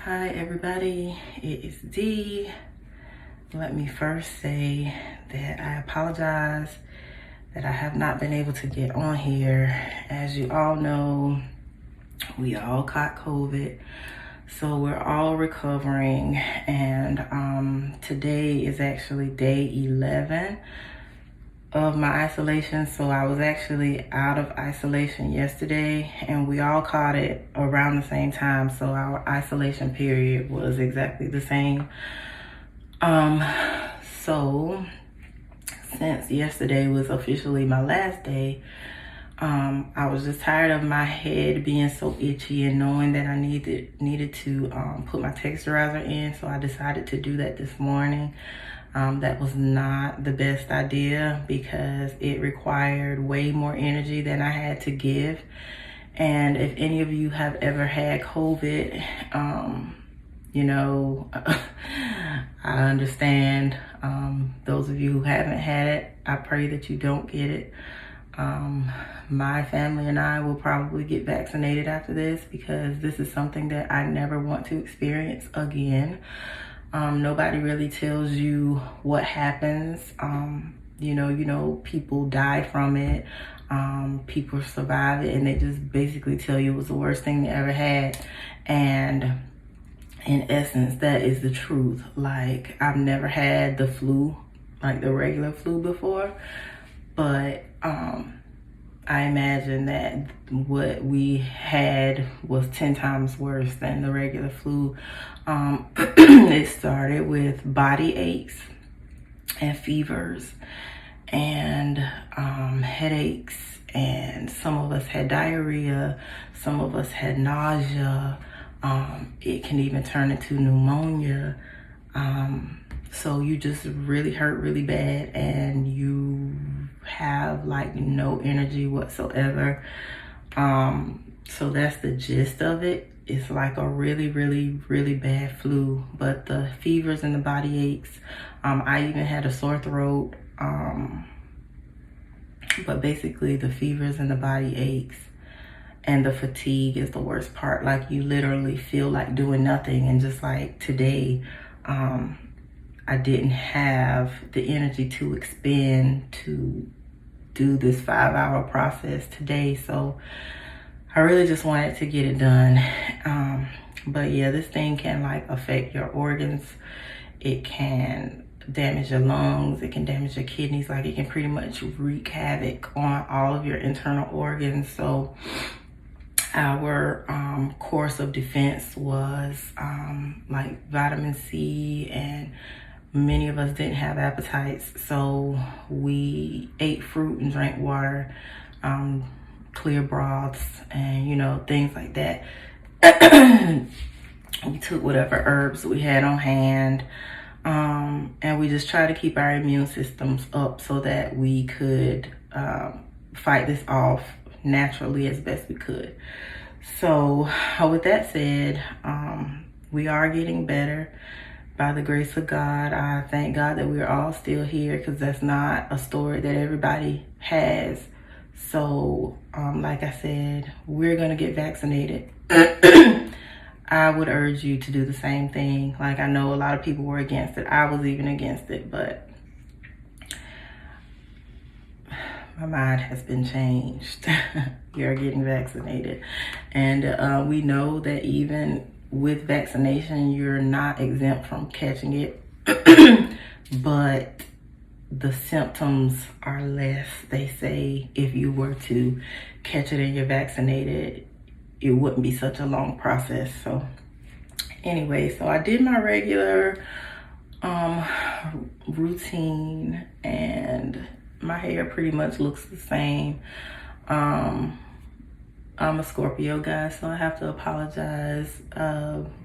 Hi everybody, it is Dee. Let me first say that I apologize that I have not been able to get on here. As you all know, we all caught COVID, so we're all recovering, and today is actually day 11 of my isolation. So I was actually out of isolation yesterday, and we all caught it around the same time, so our isolation period was exactly the same. So since yesterday was officially my last day, I was just tired of my head being so itchy and knowing that I needed to put my texturizer in, so I decided to do that this morning. That was not the best idea because it required way more energy than I had to give. And if any of you have ever had COVID, you know, I understand. Those of you who haven't had it, I pray that you don't get it. My family and I will probably get vaccinated after this because this is something that I never want to experience again. Nobody really tells you what happens. You know, people die from it. People survive it, and they just basically tell you it was the worst thing they ever had. And in essence, that is the truth. Like, I've never had the flu, like the regular flu before, but I imagine that what we had was 10 times worse than the regular flu. It started with body aches and fevers and headaches, and some of us had diarrhea, some of us had nausea. It can even turn into pneumonia. So you just really hurt really bad, and you have like no energy whatsoever. So that's the gist of it. It's like a really, really, really bad flu. But the fevers and the body aches, I even had a sore throat. But basically the fevers and the body aches and the fatigue is the worst part. Like, you literally feel like doing nothing. And just like today, I didn't have the energy to expend to do this 5-hour process today. So I really just wanted to get it done. But yeah, this thing can like affect your organs. It can damage your lungs. It can damage your kidneys. Like, it can pretty much wreak havoc on all of your internal organs. So our course of defense was like vitamin C, and many of us didn't have appetites, so we ate fruit and drank water, clear broths, and you know, things like that. We took whatever herbs we had on hand, and we just tried to keep our immune systems up so that we could fight this off naturally as best we could. So with that said, we are getting better by the grace of God. I thank God that we're all still here, because that's not a story that everybody has. So like I said, we're gonna get vaccinated. I would urge you to do the same thing. Like, I know a lot of people were against it. I was even against it, but my mind has been changed. We are getting vaccinated. And we know that even with vaccination, you're not exempt from catching it. But the symptoms are less. They say if you were to catch it and you're vaccinated, it wouldn't be such a long process. So anyway, so I did my regular routine, and my hair pretty much looks the same. I'm a Scorpio, guys, so I have to apologize.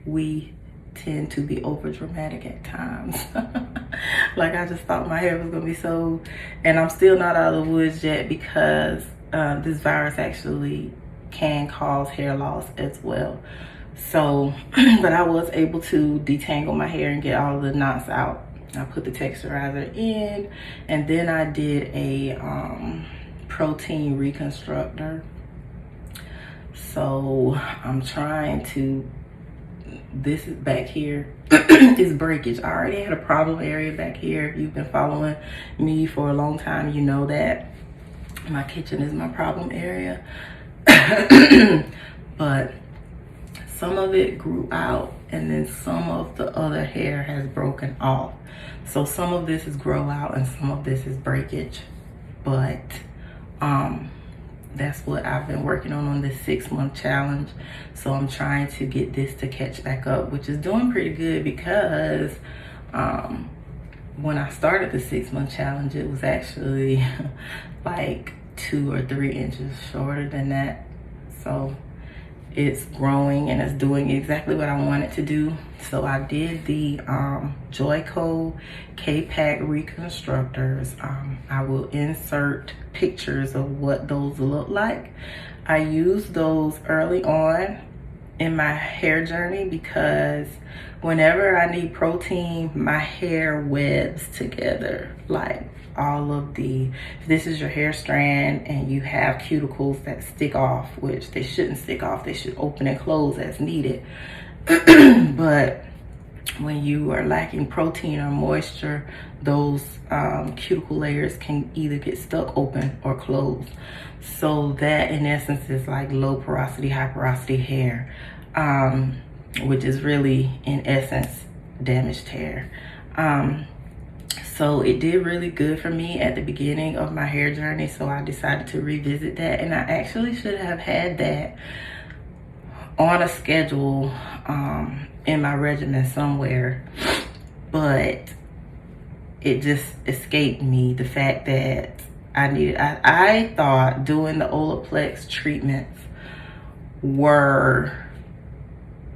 We tend to be over dramatic at times. Like, I just thought my hair was gonna be so, and I'm still not out of the woods yet, because this virus actually can cause hair loss as well. So but I was able to detangle my hair and get all of the knots out. I put the texturizer in, and then I did a protein reconstructor. So I'm trying to this is back here is breakage. I already had a problem area back here. If you've been following me for a long time, you know that my kitchen is my problem area. But some of it grew out, and then some of the other hair has broken off. So some of this is grow out and some of this is breakage. But that's what I've been working on this 6-month challenge. So I'm trying to get this to catch back up, which is doing pretty good, because when I started the 6-month challenge, it was actually like 2 or 3 inches shorter than that. So it's growing and it's doing exactly what I want it to do. So I did the Joico K-Pack reconstructors. I will insert pictures of what those look like. I used those early on in my hair journey because whenever I need protein, my hair webs together. Like all of the, if this is your hair strand and you have cuticles that stick off, which they shouldn't stick off, they should open and close as needed. But when you are lacking protein or moisture, those cuticle layers can either get stuck open or closed. So that in essence is like low porosity, high porosity hair, which is really in essence damaged hair. So it did really good for me at the beginning of my hair journey, so I decided to revisit that. And I actually should have had that on a schedule in my regimen somewhere, but it just escaped me. The fact that I thought doing the Olaplex treatments were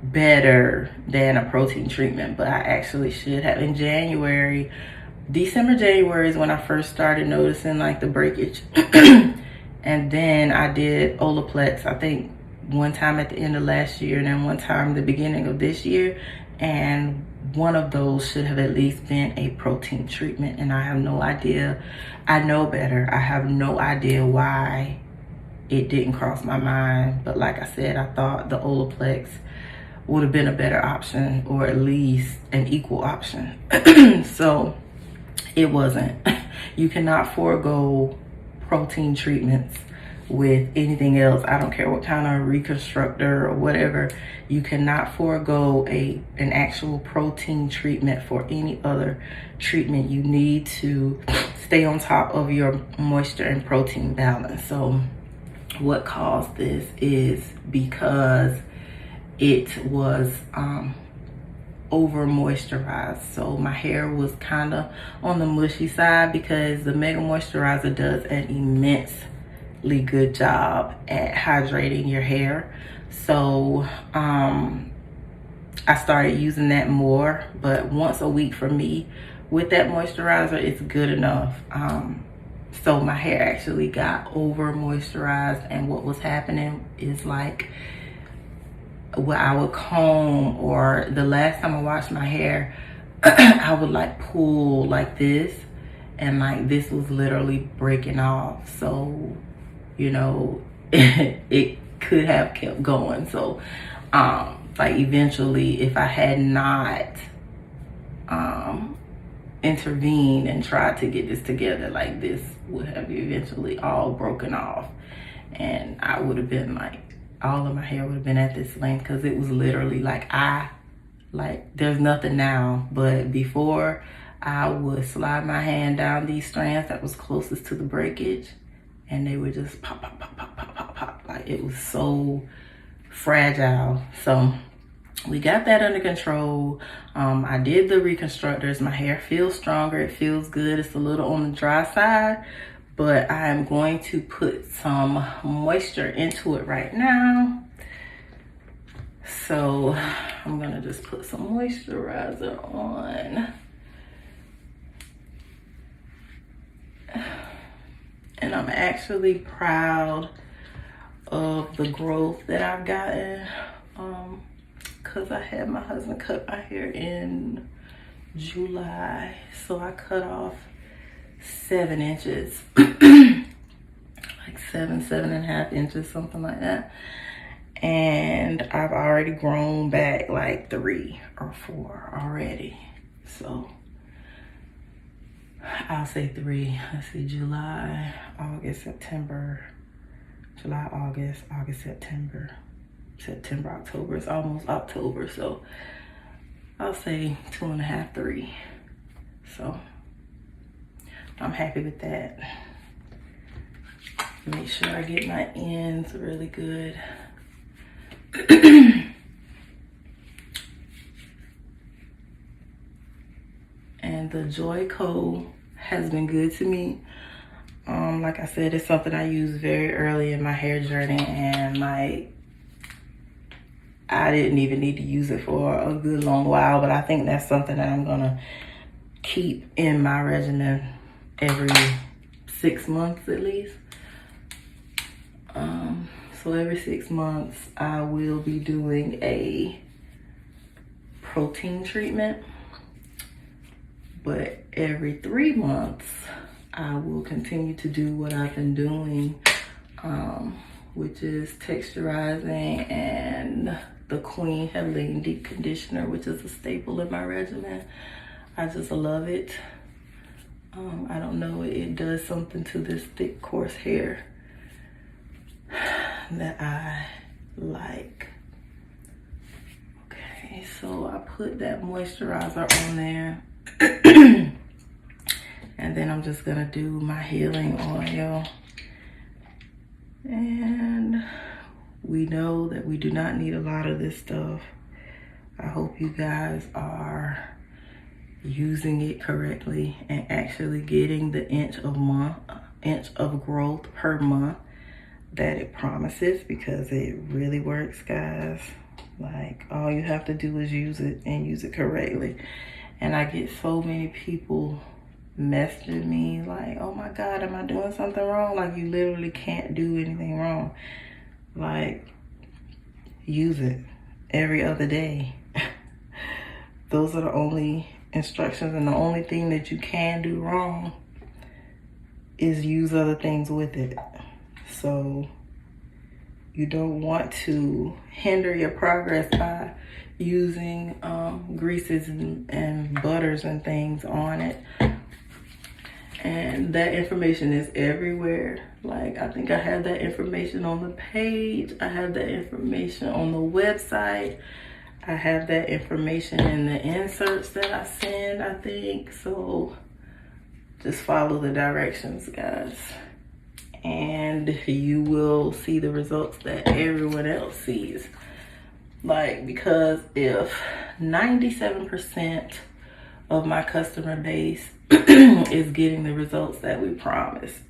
better than a protein treatment, but I actually should have. In January, December, January is when I first started noticing like the breakage. And then I did Olaplex, I think one time at the end of last year and then one time the beginning of this year. And one of those should have at least been a protein treatment. And I have no idea. I know better. I have no idea why it didn't cross my mind. But like I said, I thought the Olaplex would have been a better option, or at least an equal option. So it wasn't. You cannot forego protein treatments with anything else. I don't care what kind of reconstructor or whatever. You cannot forego an actual protein treatment for any other treatment. You need to stay on top of your moisture and protein balance. So what caused this is because it was over moisturized. So my hair was kind of on the mushy side because the Mega Moisturizer does an immensely good job at hydrating your hair. So I started using that more, but once a week for me with that moisturizer, it's good enough. So my hair actually got over moisturized, and what was happening is like, where I would comb, or the last time I washed my hair, I would like pull like this, and like this was literally breaking off. So, you know, it could have kept going. So, like eventually, if I had not intervened and tried to get this together, like this would have eventually all broken off, and I would have been like, all of my hair would have been at this length, because it was literally like, there's nothing now, but before I would slide my hand down these strands that was closest to the breakage, and they would just pop, pop, pop, pop, pop, pop, pop. Like it was so fragile. So we got that under control. I did the reconstructors. My hair feels stronger. It feels good. It's a little on the dry side, but I am going to put some moisture into it right now. So I'm gonna just put some moisturizer on. And I'm actually proud of the growth that I've gotten, because I had my husband cut my hair in July. So I cut off 7 inches, like 7.5 inches, something like that. and I've already grown back like 3 or 4 already. So I'll say 3. Let's see, July, August, September, July, August, September, October. It's almost October, so I'll say 2.5, 3. So I'm happy with that. Make sure I get my ends really good. And the Joico has been good to me. Like I said, it's something I used very early in my hair journey, and like I didn't even need to use it for a good long while, but I think that's something that I'm gonna keep in my regimen every 6 months at least. So every 6 months I will be doing a protein treatment, but every 3 months I will continue to do what I've been doing, which is texturizing and the Queen Helene Deep Conditioner, which is a staple in my regimen. I just love it. I don't know, it does something to this thick, coarse hair that I like. Okay, so I put that moisturizer on there. And then I'm just gonna do my healing oil. And we know that we do not need a lot of this stuff. I hope you guys are using it correctly and actually getting the inch of growth per month that it promises, because it really works, guys. Like, all you have to do is use it and use it correctly. And I get so many people messaging me like, oh my God, am I doing something wrong? Like, you literally can't do anything wrong. Like, use it every other day. Those are the only instructions, and the only thing that you can do wrong is use other things with it. So you don't want to hinder your progress by using greases and butters and things on it. And that information is everywhere. Like, I think I have that information on the page. I have that information on the website. I have that information in the inserts that I send, I think. So just follow the directions, guys, and you will see the results that everyone else sees. Like, because if 97% of my customer base is getting the results that we promised,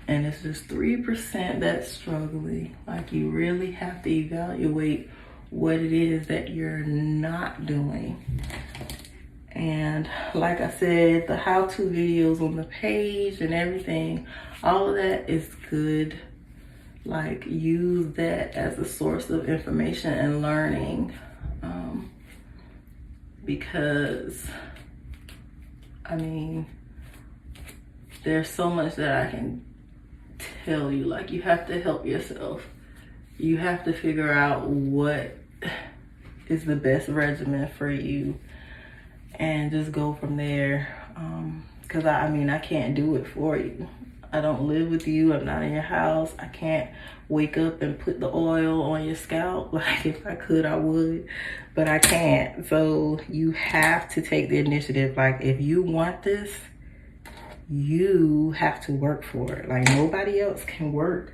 and it's just 3% that's struggling, like, you really have to evaluate what it is that you're not doing. And like I said, the how-to videos on the page and everything, all of that is good. Like, use that as a source of information and learning, because I mean, there's so much that I can tell you. Like, you have to help yourself. You have to figure out what is the best regimen for you and just go from there. Because I mean, I can't do it for you. I don't live with you. I'm not in your house. I can't wake up and put the oil on your scalp. Like, if I could, I would, but I can't. So you have to take the initiative. Like, if you want this, you have to work for it. Like, nobody else can work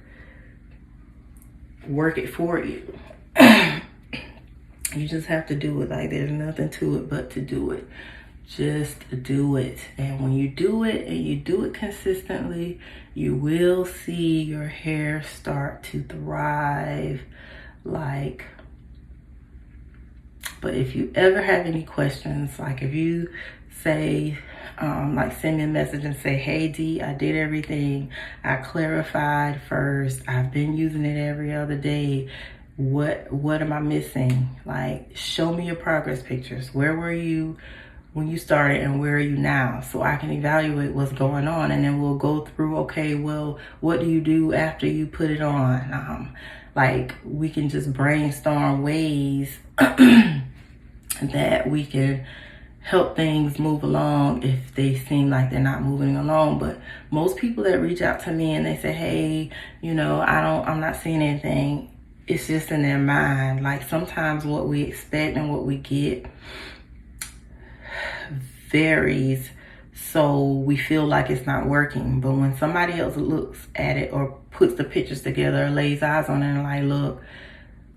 it for you. You just have to do it. Like, there's nothing to it but to do it. Just do it. And when you do it and you do it consistently, you will see your hair start to thrive. Like, but if you ever have any questions, like if you say, like, send me a message and say, hey D, I did everything. I clarified first. I've been using it every other day. What am I missing? Like, show me your progress pictures. Where were you when you started and where are you now? So I can evaluate what's going on, and then we'll go through, okay, well, what do you do after you put it on? Like, we can just brainstorm ways that we can help things move along if they seem like they're not moving along. But most people that reach out to me and they say, hey, you know, I'm not seeing anything, it's just in their mind. Like, sometimes what we expect and what we get varies, so we feel like it's not working. But when somebody else looks at it or puts the pictures together or lays eyes on it and like,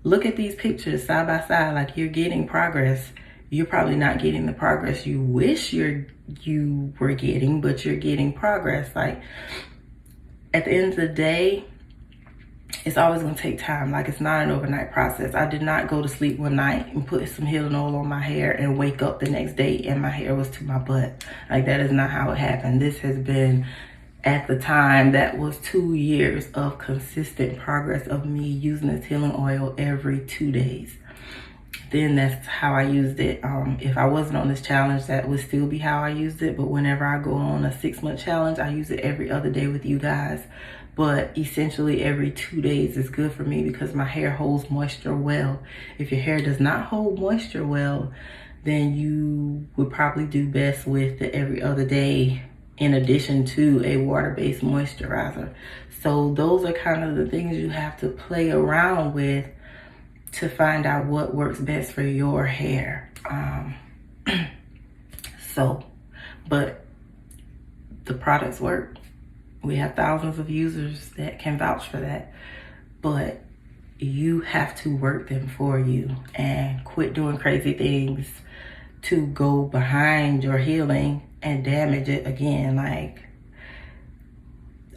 look at these pictures side by side, like, you're getting progress. You're probably not getting the progress you wish you were getting, but you're getting progress. Like, at the end of the day, it's always going to take time. Like, it's not an overnight process. I did not go to sleep one night and put some healing oil on my hair and wake up the next day and my hair was to my butt. Like, that is not how it happened. This has been, at the time, that was 2 years of consistent progress of me using this healing oil every 2 days. Then that's how I used it. If I wasn't on this challenge, that would still be how I used it. But whenever I go on a 6-month challenge, I use it every other day with you guys. But essentially every 2 days is good for me because my hair holds moisture well. If your hair does not hold moisture well, then you would probably do best with the every other day in addition to a water-based moisturizer. So those are kind of the things you have to play around with to find out what works best for your hair. But the products work. We have thousands of users that can vouch for that. But you have to work them for you and quit doing crazy things to go behind your healing and damage it again. Like,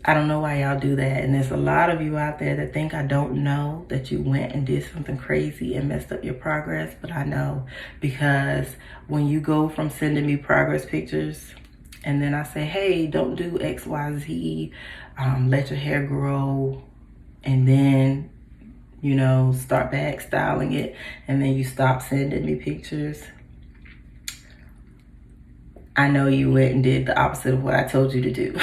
I don't know why y'all do that. And there's a lot of you out there that think I don't know that you went and did something crazy and messed up your progress. But I know, because when you go from sending me progress pictures and then I say, hey, don't do X, Y, Z, let your hair grow, and then, you know, start back styling it, and then you stop sending me pictures, I know you went and did the opposite of what I told you to do.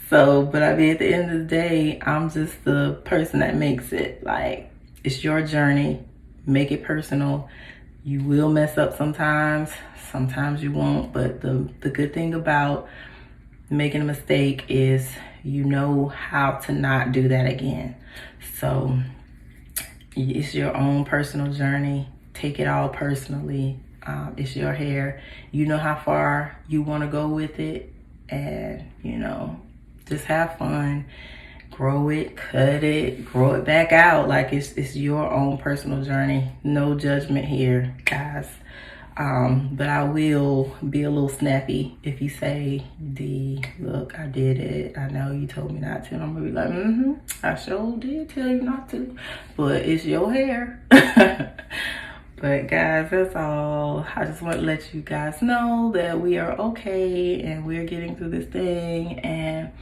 So, but I mean, at the end of the day, I'm just the person that makes it. Like, it's your journey. Make it personal. You will mess up sometimes. Sometimes you won't. But the good thing about making a mistake is you know how to not do that again. So, it's your own personal journey. Take it all personally. It's your hair. You know how far you want to go with it. And, you know, just have fun, grow it, cut it, grow it back out. Like, it's your own personal journey. No judgment here, guys. But I will be a little snappy if you say, D, look, I did it. I know you told me not to. And I'm gonna be like, I sure did tell you not to. But it's your hair. But guys, that's all. I just want to let you guys know that we are okay and we're getting through this thing. And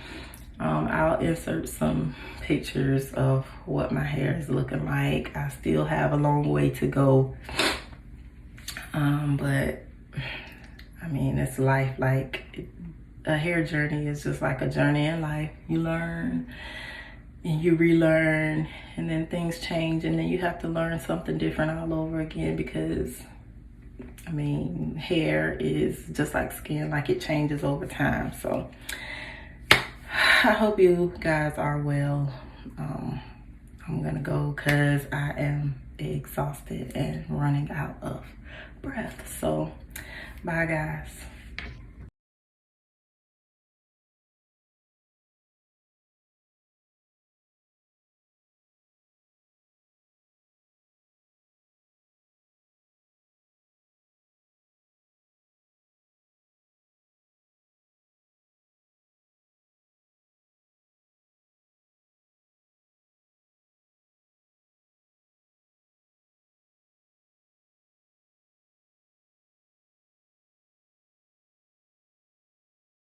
I'll insert some pictures of what my hair is looking like. I still have a long way to go. But I mean, it's life. Like, a hair journey is just like a journey in life. You learn and you relearn, and then things change, and then you have to learn something different all over again, because I mean, hair is just like skin, like it changes over time. So I hope you guys are well. I'm gonna go because I am exhausted and running out of breath. So bye, guys.